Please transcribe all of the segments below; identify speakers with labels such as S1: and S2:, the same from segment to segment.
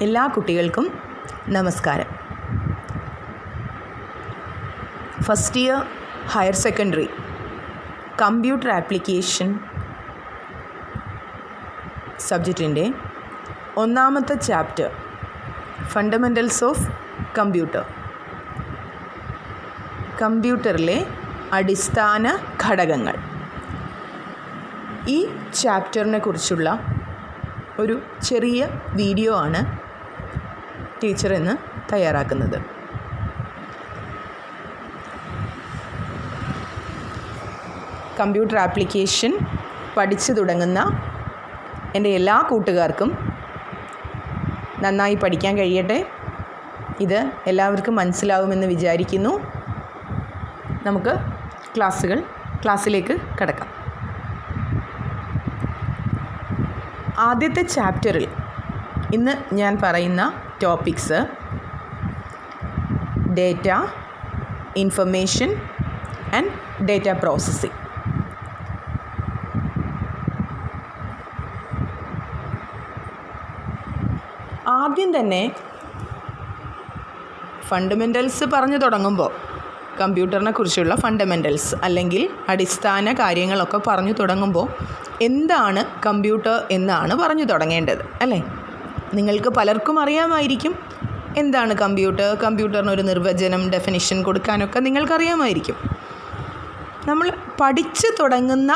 S1: എല്ലാ കുട്ടികൾക്കും നമസ്കാരം. First year higher secondary computer application സബ്ജക്റ്റിൻ്റെ ഒന്നാമത്തെ ചാപ്റ്റർ ഫണ്ടമെൻ്റൽസ് ഓഫ് കമ്പ്യൂട്ടർ, കമ്പ്യൂട്ടറിലെ അടിസ്ഥാന ഘടകങ്ങൾ, ഈ ചാപ്റ്ററിനെ കുറിച്ചുള്ള ഒരു ചെറിയ വീഡിയോ ആണ് ടീച്ചർ ഇന്ന് തയ്യാറാക്കുന്നത്. കമ്പ്യൂട്ടർ ആപ്ലിക്കേഷൻ പഠിച്ചു തുടങ്ങുന്ന എൻ്റെ എല്ലാ കൂട്ടുകാർക്കും നന്നായി പഠിക്കാൻ കഴിയട്ടെ. ഇത് എല്ലാവർക്കും മനസ്സിലാവുമെന്ന് വിചാരിക്കുന്നു. നമുക്ക് ക്ലാസ്സിലേക്ക് കടക്കാം. ആദ്യത്തെ ചാപ്റ്ററിൽ ഇന്ന് ഞാൻ പറയുന്ന topics data, information and data processing. ആദ്യം തന്നെ ഫണ്ടമെൻ്റൽസ് പറഞ്ഞു തുടങ്ങുമ്പോൾ കമ്പ്യൂട്ടറിനെ കുറിച്ചുള്ള ഫണ്ടമെൻ്റൽസ് അല്ലെങ്കിൽ അടിസ്ഥാന കാര്യങ്ങളൊക്കെ പറഞ്ഞു തുടങ്ങുമ്പോൾ എന്താണ് കമ്പ്യൂട്ടർ എന്നാണ് പറഞ്ഞു തുടങ്ങേണ്ടത്, അല്ലേ? നിങ്ങൾക്ക് പലർക്കും അറിയാമായിരിക്കും എന്താണ് കമ്പ്യൂട്ടറിനൊരു നിർവചനം, ഡെഫിനിഷൻ കൊടുക്കാനൊക്കെ നിങ്ങൾക്കറിയാമായിരിക്കും. നമ്മൾ പഠിച്ചു തുടങ്ങുന്ന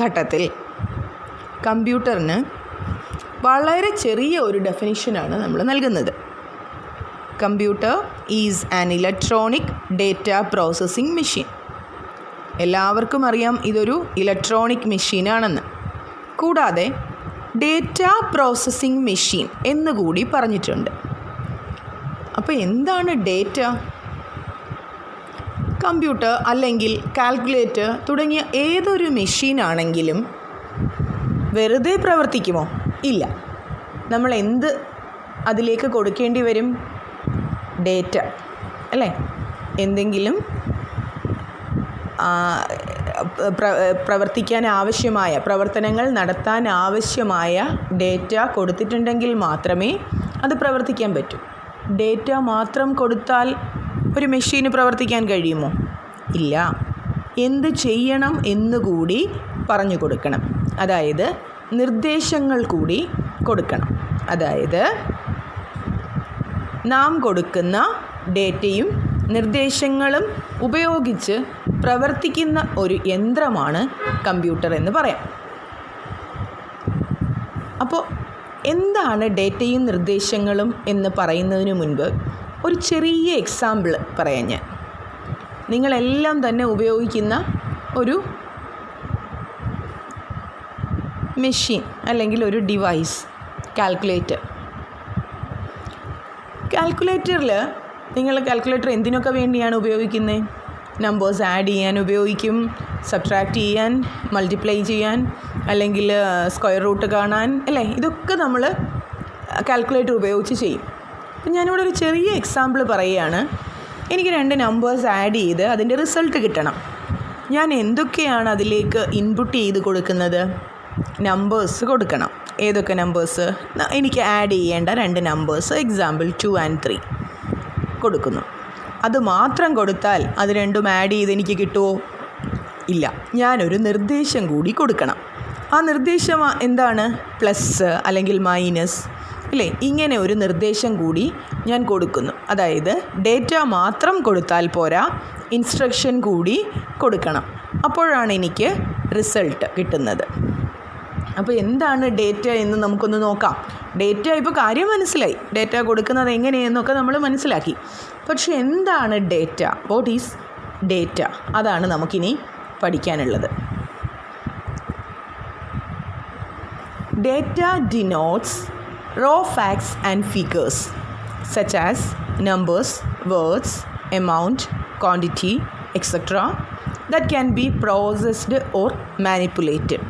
S1: ഘട്ടത്തിൽ കമ്പ്യൂട്ടറിന് വളരെ ചെറിയ ഒരു ഡെഫിനിഷനാണ് നമ്മൾ നൽകുന്നത്. Computer is an electronic data processing machine. എല്ലാവർക്കും അറിയാം ഇതൊരു ഇലക്ട്രോണിക് മെഷീനാണെന്ന്. കൂടാതെ ഡേറ്റ പ്രോസസ്സിംഗ് മെഷീൻ എന്നുകൂടി പറഞ്ഞിട്ടുണ്ട്. അപ്പോൾ എന്താണ് ഡേറ്റ? കമ്പ്യൂട്ടർ അല്ലെങ്കിൽ കാൽക്കുലേറ്റർ തുടങ്ങിയ ഏതൊരു മെഷീനാണെങ്കിലും വെറുതെ പ്രവർത്തിക്കുമോ? ഇല്ല. നമ്മൾ എന്ത് അതിലേക്ക് കൊടുക്കേണ്ടി വരും? ഡേറ്റ, അല്ലേ? എന്തെങ്കിലും പ്രവർത്തിക്കാൻ ആവശ്യമായ, പ്രവർത്തനങ്ങൾ നടത്താൻ ആവശ്യമായ ഡേറ്റ കൊടുത്തിട്ടുണ്ടെങ്കിൽ മാത്രമേ അത് പ്രവർത്തിക്കാൻ പറ്റൂ. ഡേറ്റ മാത്രം കൊടുത്താൽ ഒരു മെഷീന് പ്രവർത്തിക്കാൻ കഴിയുമോ? ഇല്ല. എന്ത് ചെയ്യണം എന്നുകൂടി പറഞ്ഞു കൊടുക്കണം. അതായത് നിർദ്ദേശങ്ങൾ കൂടി കൊടുക്കണം. അതായത് നാം കൊടുക്കുന്ന ഡേറ്റയും നിർദ്ദേശങ്ങളും ഉപയോഗിച്ച് പ്രവർത്തിക്കുന്ന ഒരു യന്ത്രമാണ് കമ്പ്യൂട്ടർ എന്ന് പറയാം. അപ്പോൾ എന്താണ് ഡേറ്റയും നിർദ്ദേശങ്ങളും എന്ന് പറയുന്നതിന് മുൻപ് ഒരു ചെറിയ എക്സാമ്പിൾ പറയാം ഞാൻ. നിങ്ങളെല്ലാം തന്നെ ഉപയോഗിക്കുന്ന ഒരു മെഷീൻ അല്ലെങ്കിൽ ഒരു ഡിവൈസ്, കാൽക്കുലേറ്ററിൽ നിങ്ങൾ കാൽക്കുലേറ്റർ എന്തിനൊക്കെ വേണ്ടിയാണ് ഉപയോഗിക്കുന്നത്? നമ്പേഴ്സ് ആഡ് ചെയ്യാൻ ഉപയോഗിക്കും, സബ്ട്രാക്റ്റ് ചെയ്യാൻ, മൾട്ടിപ്ലൈ ചെയ്യാൻ, അല്ലെങ്കിൽ സ്ക്വയർ റൂട്ട് കാണാൻ, അല്ലേ? ഇതൊക്കെ നമ്മൾ കാൽക്കുലേറ്റർ ഉപയോഗിച്ച് ചെയ്യും. അപ്പം ഞാനിവിടെ ഒരു ചെറിയ എക്സാമ്പിൾ പറയുകയാണ്. എനിക്ക് 2 നമ്പേഴ്സ് ആഡ് ചെയ്ത് അതിൻ്റെ റിസൾട്ട് കിട്ടണം. ഞാൻ എന്തൊക്കെയാണ് അതിലേക്ക് ഇൻപുട്ട് ചെയ്ത് കൊടുക്കുന്നത്? നമ്പേഴ്സ് കൊടുക്കണം. ഏതൊക്കെ നമ്പേഴ്സ്? എനിക്ക് ആഡ് ചെയ്യേണ്ട 2 നമ്പേഴ്സ്, എക്സാമ്പിൾ 2 and 3 കൊടുക്കുന്നു. അത് മാത്രം കൊടുത്താൽ അത് രണ്ടും ആഡ് ചെയ്ത് എനിക്ക് കിട്ടുമോ? ഇല്ല. ഞാനൊരു നിർദ്ദേശം കൂടി കൊടുക്കണം. ആ നിർദ്ദേശം എന്താണ്? പ്ലസ് അല്ലെങ്കിൽ മൈനസ്, അല്ലേ? ഇങ്ങനെ ഒരു നിർദ്ദേശം കൂടി ഞാൻ കൊടുക്കുന്നു. അതായത് ഡേറ്റ മാത്രം കൊടുത്താൽ പോരാ, ഇൻസ്ട്രക്ഷൻ കൂടി കൊടുക്കണം. അപ്പോഴാണ് എനിക്ക് റിസൾട്ട് കിട്ടുന്നത്. അപ്പോൾ എന്താണ് ഡേറ്റ എന്ന് നമുക്കൊന്ന് നോക്കാം. ഡേറ്റ ഇപ്പോൾ കാര്യം മനസ്സിലായി, ഡേറ്റ കൊടുക്കുന്നത് എങ്ങനെയെന്നൊക്കെ നമ്മൾ മനസ്സിലാക്കി. പക്ഷേ എന്താണ് ഡേറ്റ? What is data? അതാണ് നമുക്കിനി പഠിക്കാനുള്ളത്. Data denotes raw facts and figures such as numbers, words, amount, quantity, etc. that can be processed or manipulated.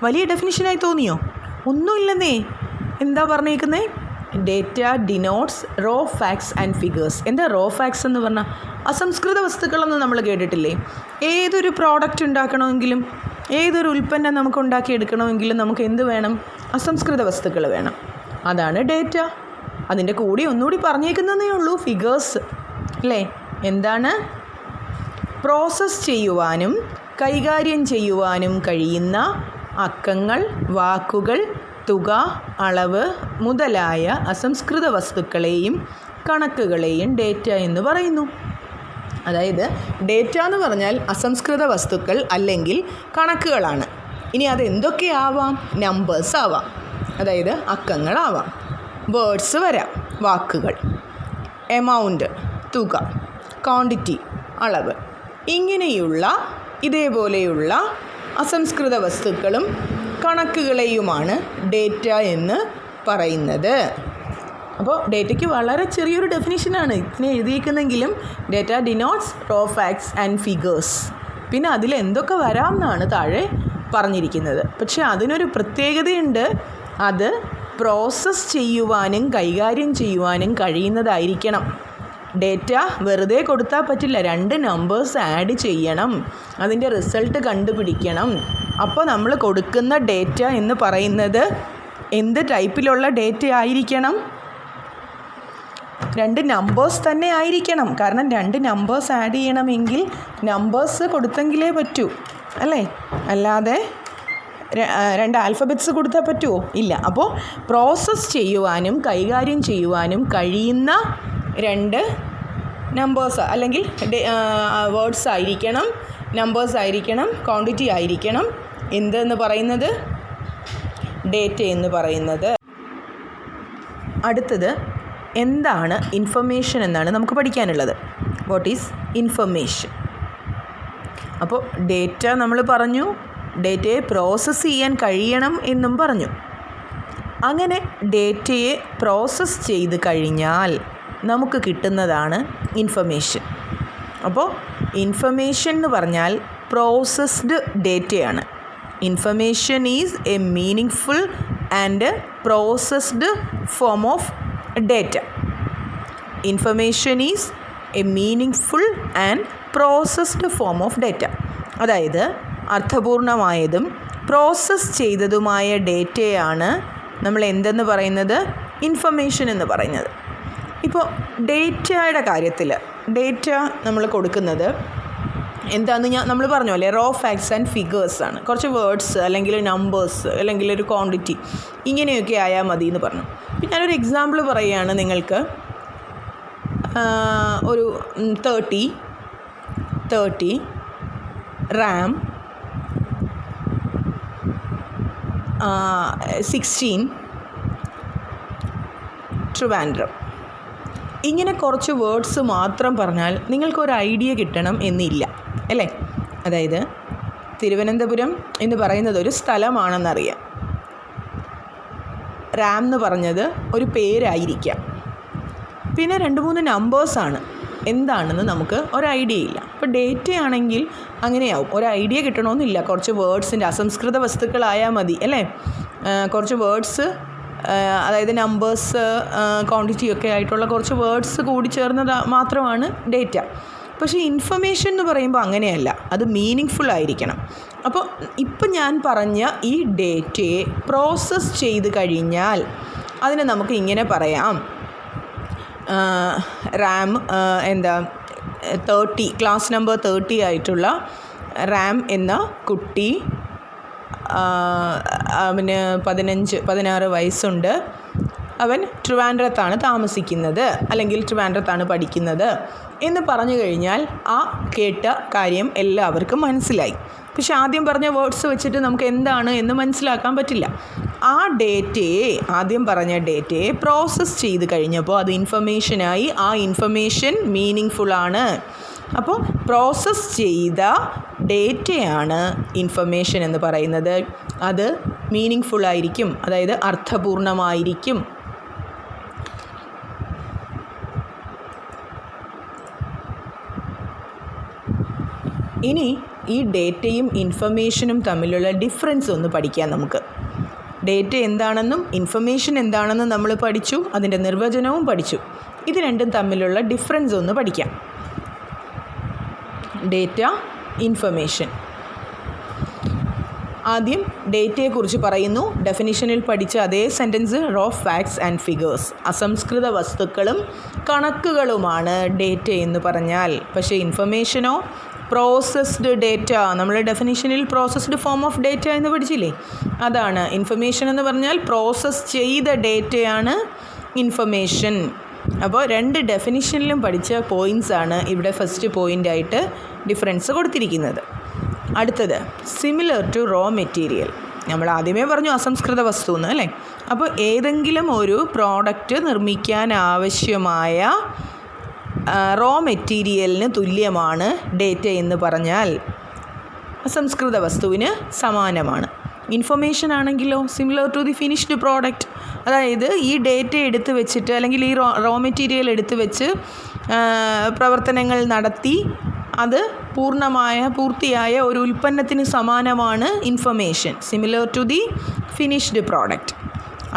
S1: വലിയ ഡെഫിനിഷനായി തോന്നിയോ? ഒന്നുമില്ലെന്നേ. എന്താ പറഞ്ഞേക്കുന്നത്? Data denotes raw facts and figures. എന്താ റോ ഫാക്ട്സ് എന്ന് പറഞ്ഞാൽ? അസംസ്കൃത വസ്തുക്കളെന്ന് നമ്മൾ കേട്ടിട്ടില്ലേ? ഏതൊരു പ്രോഡക്റ്റ് ഉണ്ടാക്കണമെങ്കിലും ഏതൊരു ഉൽപ്പന്നം നമുക്ക് ഉണ്ടാക്കിയെടുക്കണമെങ്കിലും നമുക്ക് എന്ത് വേണം? അസംസ്കൃത വസ്തുക്കൾ വേണം. അതാണ് ഡേറ്റ. അതിൻ്റെ കൂടി ഒന്നുകൂടി പറഞ്ഞേക്കുന്നതേ ഉള്ളൂ, ഫിഗേഴ്സ് അല്ലേ? എന്താണ്? പ്രോസസ്സ് ചെയ്യുവാനും കൈകാര്യം ചെയ്യുവാനും കഴിയുന്ന അക്കങ്ങൾ, വാക്കുകൾ, തുക, അളവ് മുതലായ അസംസ്കൃത വസ്തുക്കളെയും കണക്കുകളെയും ഡേറ്റ എന്ന് പറയുന്നു. അതായത് ഡേറ്റ എന്ന് പറഞ്ഞാൽ അസംസ്കൃത വസ്തുക്കൾ അല്ലെങ്കിൽ കണക്കുകളാണ്. ഇനി അതെന്തൊക്കെയാവാം? നമ്പേഴ്സ് ആവാം, അതായത് അക്കങ്ങളാവാം, വേർഡ്സ് വരാം, വാക്കുകൾ, എമൗണ്ട് തുക, ക്വാണ്ടിറ്റി അളവ്, ഇങ്ങനെയുള്ള ഇതേപോലെയുള്ള അസംസ്കൃത വസ്തുക്കളും കണക്കുകളെയുമാണ് ഡേറ്റ എന്ന് പറയുന്നത്. അപ്പോൾ ഡേറ്റയ്ക്ക് വളരെ ചെറിയൊരു ഡെഫിനിഷനാണ് ഇതിനെ എഴുതിയിരിക്കുന്നെങ്കിലും data denotes raw facts and figures. പിന്നെ അതിൽ എന്തൊക്കെ വരാം എന്നാണ് താഴെ പറഞ്ഞിരിക്കുന്നത്. പക്ഷേ അതിനൊരു പ്രത്യേകതയുണ്ട്, അത് പ്രോസസ്സ് ചെയ്യുവാനും കൈകാര്യം ചെയ്യുവാനും കഴിയുന്നതായിരിക്കണം. ഡേറ്റ വെറുതെ കൊടുത്താൽ പറ്റില്ല, 2 നമ്പേഴ്സ് ആഡ് ചെയ്യണം, അതിൻ്റെ റിസൾട്ട് കണ്ടുപിടിക്കണം. അപ്പോൾ നമ്മൾ കൊടുക്കുന്ന ഡേറ്റ എന്ന് പറയുന്നത് എന്ത് ടൈപ്പിലുള്ള ഡേറ്റ ആയിരിക്കണം? 2 നമ്പേഴ്സ് തന്നെ ആയിരിക്കണം. കാരണം 2 നമ്പേഴ്സ് ആഡ് ചെയ്യണമെങ്കിൽ നമ്പേഴ്സ് കൊടുത്തെങ്കിലേ പറ്റൂ അല്ലേ? അല്ലാതെ 2 ആൽഫബറ്റ്സ് കൊടുത്താൽ പറ്റുമോ? ഇല്ല. അപ്പോൾ പ്രോസസ്സ് ചെയ്യുവാനും കൈകാര്യം ചെയ്യുവാനും കഴിയുന്ന 2 നമ്പേഴ്സ് അല്ലെങ്കിൽ വേർഡ്സ് ആയിരിക്കണം, നമ്പേഴ്സ് ആയിരിക്കണം, ക്വാണ്ടിറ്റി ആയിരിക്കണം. എന്തെന്ന് പറയുന്നത്? ഡേറ്റ എന്ന് പറയുന്നത്. അടുത്തത് എന്താണ് ഇൻഫർമേഷൻ എന്നാണ് നമുക്ക് പഠിക്കാനുള്ളത്. What is information? അപ്പോൾ ഡേറ്റ നമ്മൾ പറഞ്ഞു, ഡേറ്റയെ പ്രോസസ്സ് ചെയ്യാൻ കഴിയണം എന്നും പറഞ്ഞു. അങ്ങനെ ഡേറ്റയെ പ്രോസസ്സ് ചെയ്ത് കഴിഞ്ഞാൽ നമുക്ക് കിട്ടുന്നതാണ് ഇൻഫർമേഷൻ. അപ്പോൾ ഇൻഫർമേഷൻ എന്ന് പറഞ്ഞാൽ പ്രോസസ്ഡ് ഡേറ്റയാണ്. Information is a meaningful and processed form of data. Information is a meaningful and processed form of data. അതായത് അർത്ഥപൂർണമായതും പ്രോസസ്സ് ചെയ്തതുമായ ഡേറ്റയാണ് നമ്മൾ എന്തെന്ന് പറയുന്നത്? ഇൻഫർമേഷൻ എന്ന് പറയുന്നത്. ഇപ്പോൾ ഡേറ്റയുടെ കാര്യത്തിൽ ഡേറ്റ നമ്മൾ കൊടുക്കുന്നത് എന്താണെന്ന് നമ്മൾ പറഞ്ഞു അല്ലേ? റോ ഫാക്ട്സ് ആൻഡ് ഫിഗേഴ്സ് ആണ്. കുറച്ച് വേർഡ്സ് അല്ലെങ്കിൽ നമ്പേഴ്സ് അല്ലെങ്കിൽ ഒരു ക്വാണ്ടിറ്റി ഇങ്ങനെയൊക്കെ ആയാൽ മതി എന്ന് പറഞ്ഞു. പിന്നെ ഞാനൊരു എക്സാമ്പിൾ പറയുകയാണ് നിങ്ങൾക്ക്. ഒരു 30 റാം 16 ട്രിവാൻഡ്രം, ഇങ്ങനെ കുറച്ച് വേർഡ്സ് മാത്രം പറഞ്ഞാൽ നിങ്ങൾക്കൊരു ഐഡിയ കിട്ടണം എന്നില്ല അല്ലേ? അതായത് തിരുവനന്തപുരം എന്ന് പറയുന്നത് ഒരു സ്ഥലമാണെന്നറിയാം, റാം എന്ന് പറഞ്ഞത് ഒരു പേരായിരിക്കാം, പിന്നെ 2-3 നമ്പേഴ്സാണ്, എന്താണെന്ന് നമുക്ക് ഒരു ഐഡിയ ഇല്ല. അപ്പോൾ ഡേറ്റ ആണെങ്കിൽ അങ്ങനെയാവും, ഒരു ഐഡിയ കിട്ടണമെന്നില്ല. കുറച്ച് വേർഡ്സിൻ്റെ അസംസ്കൃത വസ്തുക്കളായാൽ മതി അല്ലേ? കുറച്ച് വേർഡ്സ്, അതായത് നമ്പേഴ്സ്, ക്വാണ്ടിറ്റിയൊക്കെ ആയിട്ടുള്ള കുറച്ച് വേർഡ്സ് കൂടി ചേർന്നത് മാത്രമാണ് ഡേറ്റ. പക്ഷേ ഇൻഫർമേഷൻ എന്ന് പറയുമ്പോൾ അങ്ങനെയല്ല, അത് മീനിങ് ആയിരിക്കണം. അപ്പോൾ ഇപ്പം ഞാൻ പറഞ്ഞ ഈ ഡേറ്റയെ പ്രോസസ്സ് ചെയ്ത് കഴിഞ്ഞാൽ അതിനെ നമുക്ക് ഇങ്ങനെ പറയാം. റാം 30 ക്ലാസ് നമ്പർ 30 ആയിട്ടുള്ള റാം എന്ന കുട്ടി, അവന് 15-16 വയസ്സുണ്ട്, അവൻ ട്രിവാൻഡ്രത്താണ് താമസിക്കുന്നത് അല്ലെങ്കിൽ ട്രിവാൻഡ്രത്താണ് പഠിക്കുന്നത് എന്ന് പറഞ്ഞു കഴിഞ്ഞാൽ ആ കേട്ട കാര്യം എല്ലാവർക്കും മനസ്സിലായി. പക്ഷെ ആദ്യം പറഞ്ഞ വേർഡ്സ് വെച്ചിട്ട് നമുക്ക് എന്താണ് എന്ന് മനസ്സിലാക്കാൻ പറ്റില്ല. ആ ഡേറ്റയെ, ആദ്യം പറഞ്ഞ ഡേറ്റയെ പ്രോസസ്സ് ചെയ്ത് കഴിഞ്ഞപ്പോൾ അത് ഇൻഫർമേഷനായി. ആ ഇൻഫർമേഷൻ മീനിങ് ഫുള്ളാണ്. അപ്പോൾ പ്രോസസ്സ് ചെയ്ത ഡേറ്റയാണ് ഇൻഫർമേഷൻ എന്ന് പറയുന്നത്. അത് മീനിങ് ഫുള്ളായിരിക്കും, അതായത് അർത്ഥപൂർണമായിരിക്കും. ഇനി ഈ ഡേറ്റയും ഇൻഫർമേഷനും തമ്മിലുള്ള ഡിഫറൻസ് ഒന്ന് പഠിക്കാം നമുക്ക്. ഡേറ്റ എന്താണെന്നും ഇൻഫർമേഷൻ എന്താണെന്നും നമ്മൾ പഠിച്ചു, അതിൻ്റെ നിർവചനവും പഠിച്ചു. ഇത് രണ്ടും തമ്മിലുള്ള ഡിഫറൻസ് ഒന്ന് പഠിക്കാം. Data, information. ആദ്യം ഡേറ്റയെക്കുറിച്ച് പറയുന്നു. ഡെഫിനിഷനിൽ പഠിച്ച അതേ sentence, raw facts and figures. അസംസ്കൃത വസ്തുക്കളും കണക്കുകളുമാണ് ഡേറ്റ എന്ന് പറഞ്ഞാൽ. പക്ഷേ ഇൻഫർമേഷനോ പ്രോസസ്ഡ് ഡേറ്റ. നമ്മൾ ഡെഫിനിഷനിൽ പ്രോസസ്ഡ് ഫോം ഓഫ് ഡേറ്റ എന്ന് പഠിച്ചില്ലേ, അതാണ് ഇൻഫർമേഷൻ എന്ന് പറഞ്ഞാൽ. പ്രോസസ്സ് ചെയ്ത ഡേറ്റയാണ് ഇൻഫർമേഷൻ. അപ്പോൾ രണ്ട് ഡെഫിനിഷനിലും പഠിച്ച പോയിൻറ്റ്സാണ് ഇവിടെ ഫസ്റ്റ് പോയിൻ്റായിട്ട് ഡിഫറൻസ് കൊടുത്തിരിക്കുന്നത്. അടുത്തത് സിമിലർ ടു റോ മെറ്റീരിയൽ. നമ്മൾ ആദ്യമേ പറഞ്ഞു അസംസ്കൃത വസ്തു എന്ന്, അല്ലേ? അപ്പോൾ ഏതെങ്കിലും ഒരു പ്രോഡക്റ്റ് നിർമ്മിക്കാൻ ആവശ്യമായ റോ മെറ്റീരിയലിന് തുല്യമാണ് ഡേറ്റ എന്ന് പറഞ്ഞാൽ അസംസ്കൃത വസ്തുവിന് സമാനമാണ്. ഇൻഫർമേഷൻ ആണെങ്കിലോ similar to the finished product. അതായത് ഈ ഡേറ്റ എടുത്ത് വെച്ചിട്ട് അല്ലെങ്കിൽ ഈ റോ മെറ്റീരിയൽ എടുത്ത് വെച്ച് പ്രവർത്തനങ്ങൾ നടത്തി അത് പൂർത്തിയായ ഒരു ഉൽപ്പന്നത്തിന് സമാനമാണ് information, similar to the finished product.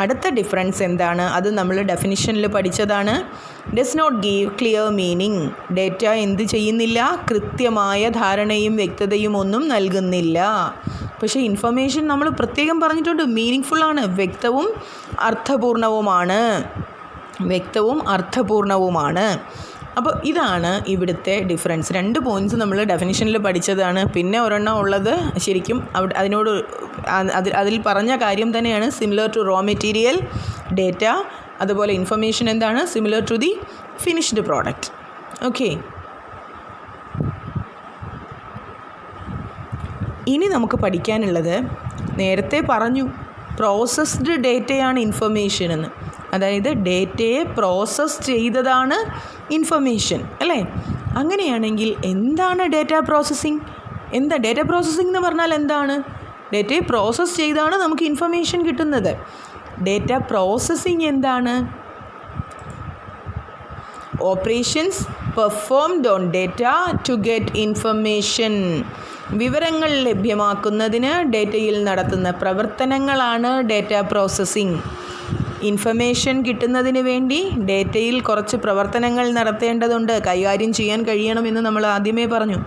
S1: അടുത്ത ഡിഫറൻസ് എന്താണ്? അത് നമ്മൾ ഡെഫിനിഷനിൽ പഠിച്ചതാണ്. Does not give clear meaning. Data എന്ത് ചെയ്യുന്നില്ല? കൃത്യമായ ധാരണയും വ്യക്തതയും ഒന്നും നൽകുന്നില്ല. പക്ഷേ ഇൻഫർമേഷൻ നമ്മൾ പ്രത്യേകം പറഞ്ഞിട്ടുണ്ട്, മീനിങ് ഫുള്ളാണ്, വ്യക്തവും അർത്ഥപൂർണവുമാണ്. അപ്പോൾ ഇതാണ് ഇവിടുത്തെ ഡിഫറൻസ്. 2 പോയിൻറ്റ്സ് നമ്മൾ ഡെഫിനിഷനിൽ പഠിച്ചതാണ്. പിന്നെ ഒരെണ്ണം ഉള്ളത് ശരിക്കും അതിൽ പറഞ്ഞ കാര്യം തന്നെയാണ്, similar to raw material data. അതുപോലെ ഇൻഫർമേഷൻ എന്താണ്? Similar to the finished product. Okay, ഇനി നമുക്ക് പഠിക്കാനുള്ളത്, നേരത്തെ പറഞ്ഞു പ്രോസസ്ഡ് ഡേറ്റയാണ് ഇൻഫർമേഷൻ എന്ന്. അതായത് ഡേറ്റയെ പ്രോസസ്സ് ചെയ്തതാണ് ഇൻഫർമേഷൻ, അല്ലേ? അങ്ങനെയാണെങ്കിൽ എന്താണ് ഡേറ്റ പ്രോസസ്സിങ്? ഡേറ്റ പ്രോസസ്സിങ് എന്ന് പറഞ്ഞാൽ എന്താണ്? ഡേറ്റയെ പ്രോസസ്സ് ചെയ്താണ് നമുക്ക് ഇൻഫർമേഷൻ കിട്ടുന്നത്. ഡേറ്റ പ്രോസസ്സിങ് എന്താണ്? Operations performed on data to get information. വിവരങ്ങൾ ലഭ്യമാക്കുന്നതിന് ഡേറ്റയിൽ നടത്തുന്ന പ്രവർത്തനങ്ങളാണ് ഡേറ്റ പ്രോസസ്സിങ്. ഇൻഫർമേഷൻ കിട്ടുന്നതിന് വേണ്ടി ഡേറ്റയിൽ കുറച്ച് പ്രവർത്തനങ്ങൾ നടത്തേണ്ടതുണ്ട്, കൈകാര്യം ചെയ്യാൻ കഴിയണമെന്ന് നമ്മൾ ആദ്യമേ പറഞ്ഞു.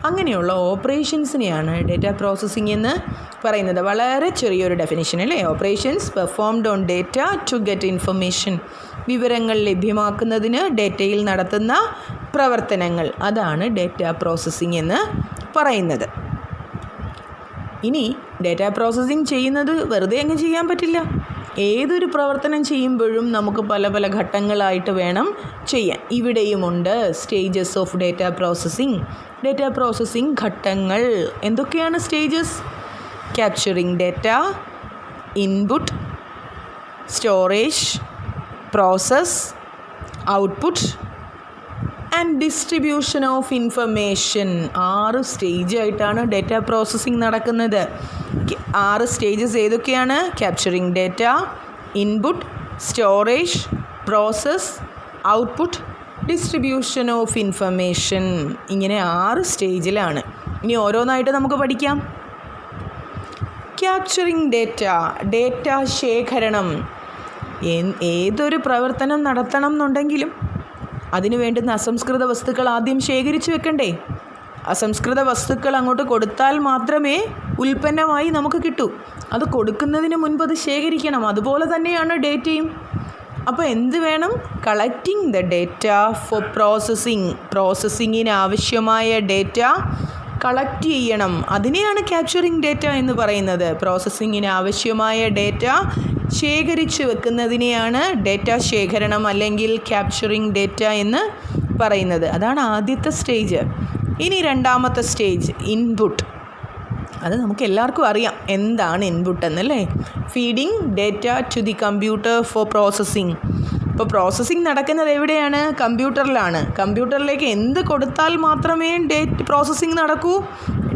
S1: അങ്ങനെയുള്ള ഓപ്പറേഷൻസിനെയാണ് ഡേറ്റ പ്രോസസ്സിംഗ് എന്ന് പറയുന്നത്. വളരെ ചെറിയൊരു ഡെഫിനിഷൻ, അല്ലേ? Operations performed on data to get information. വിവരങ്ങൾ ലഭ്യമാക്കുന്നതിന് ഡേറ്റയിൽ നടത്തുന്ന പ്രവർത്തനങ്ങൾ, അതാണ് ഡേറ്റ പ്രോസസ്സിംഗ് എന്ന് പറയുന്നത്. ഇനി ഡേറ്റ പ്രോസസ്സിംഗ് ചെയ്യുന്നത് വെറുതെ അങ്ങ് ചെയ്യാൻ പറ്റില്ല. ഏതൊരു പ്രവർത്തനം ചെയ്യുമ്പോഴും നമുക്ക് പല പല ഘട്ടങ്ങളായിട്ട് വേണം ചെയ്യാൻ. ഇവിടെയുമുണ്ട് stages of data processing. Data processing ഘട്ടങ്ങൾ എന്തൊക്കെയാണ്? Stages: capturing data, input, storage, process, output and distribution of information. 6 സ്റ്റേജായിട്ടാണ് ഡേറ്റ പ്രോസസ്സിംഗ് നടക്കുന്നത്. 6 സ്റ്റേജസ് ഏതൊക്കെയാണ്? Capturing data, input, storage, process, output, distribution of information. ഇങ്ങനെ 6 സ്റ്റേജിലാണ്. ഇനി ഓരോന്നായിട്ട് നമുക്ക് പഠിക്കാം. ക്യാപ്ചറിംഗ് ഡേറ്റ, ഡേറ്റ ശേഖരണം. ഏതൊരു പ്രവർത്തനം നടത്തണം എന്നുണ്ടെങ്കിലും അതിനു വേണ്ടുന്ന അസംസ്കൃത വസ്തുക്കൾ ആദ്യം ശേഖരിച്ചു വെക്കണ്ടേ? അസംസ്കൃത വസ്തുക്കൾ അങ്ങോട്ട് കൊടുത്താൽ മാത്രമേ ഉൽപ്പന്നമായി നമുക്ക് കിട്ടൂ. അത് കൊടുക്കുന്നതിന് മുൻപ് അത് ശേഖരിക്കണം. അതുപോലെ തന്നെയാണ് ഡേറ്റയും. അപ്പോൾ എന്ത് വേണം? Collecting the data for processing. പ്രോസസ്സിങ്ങിന് ആവശ്യമായ ഡേറ്റ കളക്ട് ചെയ്യണം. അതിനെയാണ് ക്യാപ്ചറിംഗ് ഡേറ്റ എന്ന് പറയുന്നത്. പ്രോസസ്സിങ്ങിന് ആവശ്യമായ ഡേറ്റ ശേഖരിച്ചു വെക്കുന്നതിനെയാണ് ഡേറ്റ ശേഖരണം അല്ലെങ്കിൽ ക്യാപ്ചറിംഗ് ഡേറ്റ എന്ന് പറയുന്നത്. അതാണ് ആദ്യത്തെ സ്റ്റേജ്. ഇനി രണ്ടാമത്തെ സ്റ്റേജ് ഇൻപുട്ട്. അത് നമുക്ക് എല്ലാവർക്കും അറിയാം എന്താണ് ഇൻപുട്ട് എന്നല്ലേ. Feeding data to the computer for processing. ഇപ്പോൾ പ്രോസസ്സിംഗ് നടക്കുന്നത് എവിടെയാണ്? കമ്പ്യൂട്ടറിലാണ്. കമ്പ്യൂട്ടറിലേക്ക് എന്ത് കൊടുത്താൽ മാത്രമേ പ്രോസസ്സിംഗ് നടക്കൂ?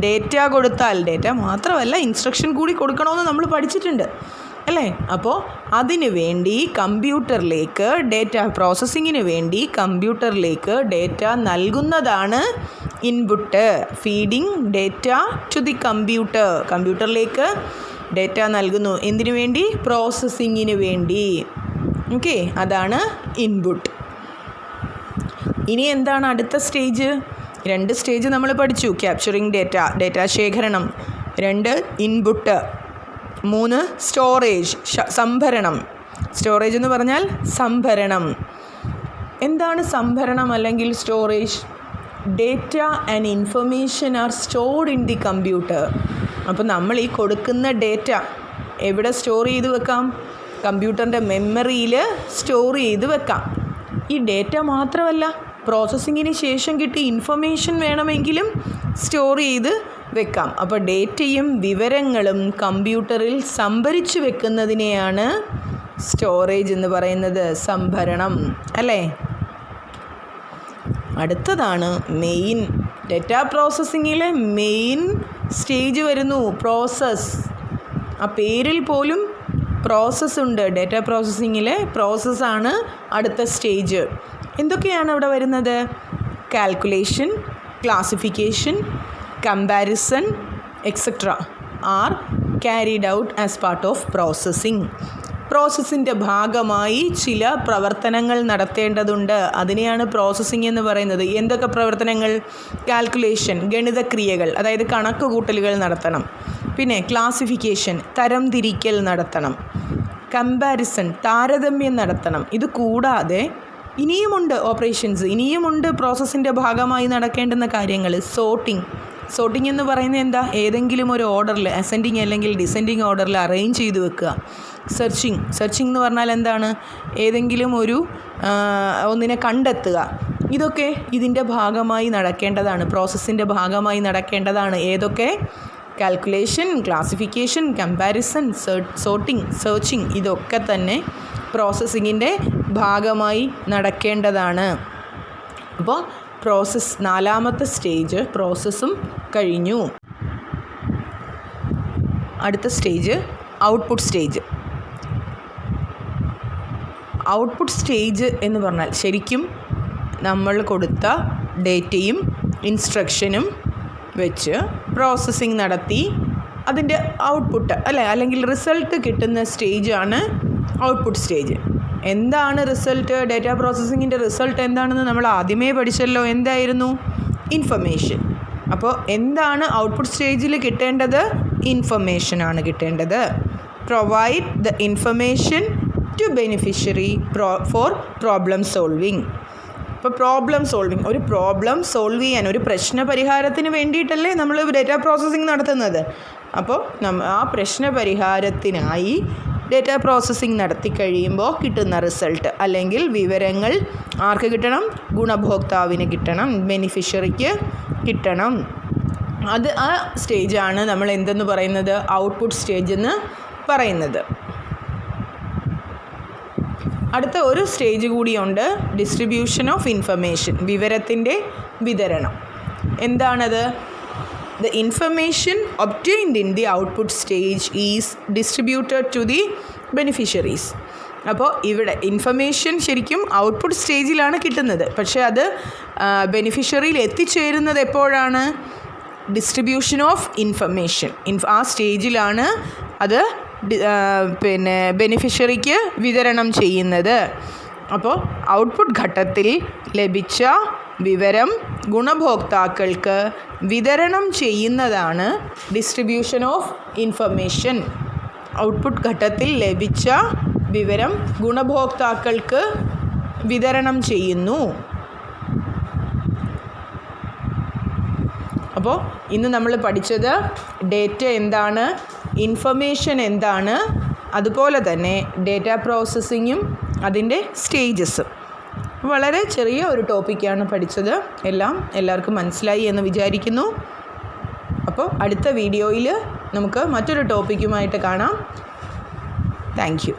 S1: ഡേറ്റ കൊടുത്താൽ. ഡേറ്റ മാത്രമല്ല, ഇൻസ്ട്രക്ഷൻ കൂടി കൊടുക്കണമെന്ന് നമ്മൾ പഠിച്ചിട്ടുണ്ട്, അല്ലേ? അപ്പോൾ അതിനു വേണ്ടി കമ്പ്യൂട്ടറിലേക്ക് പ്രോസസ്സിങ്ങിന് വേണ്ടി കമ്പ്യൂട്ടറിലേക്ക് ഡേറ്റ നൽകുന്നതാണ് input. Feeding data to the computer. കമ്പ്യൂട്ടറിലേക്ക് ഡേറ്റ നൽകുന്നു. എന്തിനു വേണ്ടി? പ്രോസസ്സിങ്ങിന് വേണ്ടി. ഓക്കെ, അതാണ് ഇൻപുട്ട്. ഇനി എന്താണ് അടുത്ത സ്റ്റേജ്? 2 സ്റ്റേജ് നമ്മൾ പഠിച്ചു. ക്യാപ്ചറിംഗ് ഡേറ്റ, ഡേറ്റ ശേഖരണം. 2 ഇൻപുട്ട്, 3 സ്റ്റോറേജ് സംഭരണം. സ്റ്റോറേജ് എന്ന് പറഞ്ഞാൽ സംഭരണം. എന്താണ് സംഭരണം അല്ലെങ്കിൽ storage? Data and information R stored in the computer. അപ്പോൾ നമ്മൾ ഈ കൊടുക്കുന്ന ഡേറ്റ എവിടെ സ്റ്റോർ ചെയ്ത് വെക്കാം? കമ്പ്യൂട്ടറിൻ്റെ മെമ്മറിയിൽ സ്റ്റോർ ചെയ്ത് വെക്കാം. ഈ ഡേറ്റ മാത്രമല്ല, പ്രോസസ്സിങ്ങിന് ശേഷം കിട്ടിയ ഇൻഫർമേഷൻ വേണമെങ്കിലും സ്റ്റോർ ചെയ്ത് വെക്കാം. അപ്പോൾ ഡേറ്റയും വിവരങ്ങളും കമ്പ്യൂട്ടറിൽ സംഭരിച്ചു വെക്കുന്നതിനെയാണ് സ്റ്റോറേജ് എന്ന് പറയുന്നത്, സംഭരണം അല്ലേ? അടുത്തതാണ് മെയിൻ. ഡേറ്റാ പ്രോസസ്സിങ്ങിലെ മെയിൻ സ്റ്റേജ് വരുന്നു പ്രോസസ്സ്. ആ പേരിൽ പോലും പ്രോസസ്സ് ഉണ്ട്. ഡേറ്റാ പ്രോസസ്സിങ്ങിലെ പ്രോസസ്സാണ് അടുത്ത സ്റ്റേജ്. എന്തൊക്കെയാണ് അവിടെ വരുന്നത്? Calculation, classification, comparison etcetera are carried out as part of processing. പ്രോസസ്സിൻ്റെ ഭാഗമായി ചില പ്രവർത്തനങ്ങൾ നടത്തേണ്ടതുണ്ട്. അതിനെയാണ് പ്രോസസ്സിംഗ് എന്ന് പറയുന്നത്. എന്തൊക്കെ പ്രവർത്തനങ്ങൾ? കാൽക്കുലേഷൻ, ഗണിതക്രിയകൾ, അതായത് കണക്കുകൂട്ടലുകൾ നടത്തണം. പിന്നെ ക്ലാസിഫിക്കേഷൻ, തരംതിരിക്കൽ നടത്തണം. കമ്പാരിസൺ, താരതമ്യം നടത്തണം. ഇത് കൂടാതെ ഇനിയുമുണ്ട് ഓപ്പറേഷൻസ്, ഇനിയുമുണ്ട് പ്രോസസ്സിൻ്റെ ഭാഗമായി നടക്കേണ്ടുന്ന കാര്യങ്ങൾ. സോർട്ടിംഗ് എന്ന് പറയുന്നത് എന്താ? ഏതെങ്കിലും ഒരു ഓർഡറിൽ, അസെൻഡിങ് അല്ലെങ്കിൽ ഡിസെൻഡിങ് ഓർഡറിൽ അറേഞ്ച് ചെയ്ത് വെക്കുക. സെർച്ചിങ് എന്ന് പറഞ്ഞാൽ എന്താണ്? ഏതെങ്കിലും ഒരു ഒന്നിനെ കണ്ടെത്തുക. ഇതൊക്കെ ഇതിൻ്റെ ഭാഗമായി നടക്കേണ്ടതാണ്, പ്രോസസ്സിൻ്റെ ഭാഗമായി നടക്കേണ്ടതാണ്. ഏതൊക്കെ? Calculation, classification, comparison, sorting, searching, ഇതൊക്കെ തന്നെ പ്രോസസ്സിങ്ങിൻ്റെ ഭാഗമായി നടക്കേണ്ടതാണ്. അപ്പോൾ പ്രോസസ്സ്, 4ാമത്തെ സ്റ്റേജ് പ്രോസസ്സും കഴിഞ്ഞു. അടുത്ത stage output stage. Output stage എന്ന് പറഞ്ഞാൽ ശരിക്കും നമ്മൾ കൊടുത്ത ഡേറ്റയും ഇൻസ്ട്രക്ഷനും വെച്ച് പ്രോസസ്സിങ് നടത്തി അതിൻ്റെ ഔട്ട്പുട്ട് അല്ലെങ്കിൽ റിസൾട്ട് കിട്ടുന്ന സ്റ്റേജാണ് ഔട്ട്പുട്ട് സ്റ്റേജ്. എന്താണ് റിസൾട്ട്? ഡേറ്റാ പ്രോസസ്സിങ്ങിൻ്റെ റിസൾട്ട് എന്താണെന്ന് നമ്മൾ ആദ്യമേ പഠിച്ചല്ലോ. എന്തായിരുന്നു? ഇൻഫർമേഷൻ. അപ്പോൾ എന്താണ് ഔട്ട്പുട്ട് സ്റ്റേജിൽ കിട്ടേണ്ടത്? ഇൻഫർമേഷനാണ് കിട്ടേണ്ടത്. Provide the information to beneficiary for problem solving. ഇപ്പോൾ ഒരു പ്രോബ്ലം സോൾവ് ചെയ്യാൻ, ഒരു പ്രശ്ന പരിഹാരത്തിന് വേണ്ടിയിട്ടല്ലേ നമ്മൾ ഡേറ്റാ പ്രോസസ്സിങ് നടത്തുന്നത്. അപ്പോൾ ആ പ്രശ്ന പരിഹാരത്തിനായി ഡേറ്റാ പ്രോസസ്സിങ് നടത്തി കഴിയുമ്പോൾ കിട്ടുന്ന റിസൾട്ട് അല്ലെങ്കിൽ വിവരങ്ങൾ ആർക്ക് കിട്ടണം? ഗുണഭോക്താവിന് കിട്ടണം, ബെനിഫിഷ്യറിക്ക് കിട്ടണം. ആ സ്റ്റേജാണ് നമ്മൾ എന്തെന്ന് പറയുന്നത്? ഔട്ട്പുട്ട് സ്റ്റേജ് എന്ന് പറയുന്നത്. അടുത്ത ഒരു സ്റ്റേജ് കൂടിയുണ്ട്, ഡിസ്ട്രിബ്യൂഷൻ ഓഫ് ഇൻഫർമേഷൻ, വിവരത്തിൻ്റെ വിതരണം. എന്താണത്? The information obtained in the output stage is distributed to the beneficiaries. അപ്പോൾ ഇവിടെ ഇൻഫർമേഷൻ ശരിക്കും ഔട്ട്പുട്ട് സ്റ്റേജിലാണ് കിട്ടുന്നത്. പക്ഷേ അത് ബെനിഫിഷ്യറിയിൽ എത്തിച്ചേരുന്നത് എപ്പോഴാണ്? Distribution of information. ആ സ്റ്റേജിലാണ് അത് ബെനിഫിഷ്യറിക്ക് വിതരണം ചെയ്യുന്നത്. അപ്പോൾ ഔട്ട്പുട്ട് ഘട്ടത്തിൽ ലഭിച്ച വിവരം ഗുണഭോക്താക്കൾക്ക് വിതരണം ചെയ്യുന്നതാണ് ഡിസ്ട്രിബ്യൂഷൻ ഓഫ് ഇൻഫർമേഷൻ. ഔട്ട്പുട്ട് ഘട്ടത്തിൽ ലഭിച്ച വിവരം ഗുണഭോക്താക്കൾക്ക് വിതരണം ചെയ്യുന്നു. അപ്പോൾ ഇന്ന് നമ്മൾ പഠിച്ചത് ഡേറ്റ എന്താണ്, ഇൻഫർമേഷൻ എന്താണ്, അതുപോലെ തന്നെ ഡേറ്റ പ്രോസസ്സിങ്ങും അതിൻ്റെ സ്റ്റേജസും. വളരെ ചെറിയ ഒരു ടോപ്പിക്കാണ് പഠിച്ചത്. എല്ലാവർക്കും മനസ്സിലായി എന്ന് വിചാരിക്കുന്നു. അപ്പോൾ അടുത്ത വീഡിയോയിൽ നമുക്ക് മറ്റൊരു ടോപ്പിക്കുമായിട്ട് കാണാം. Thank you.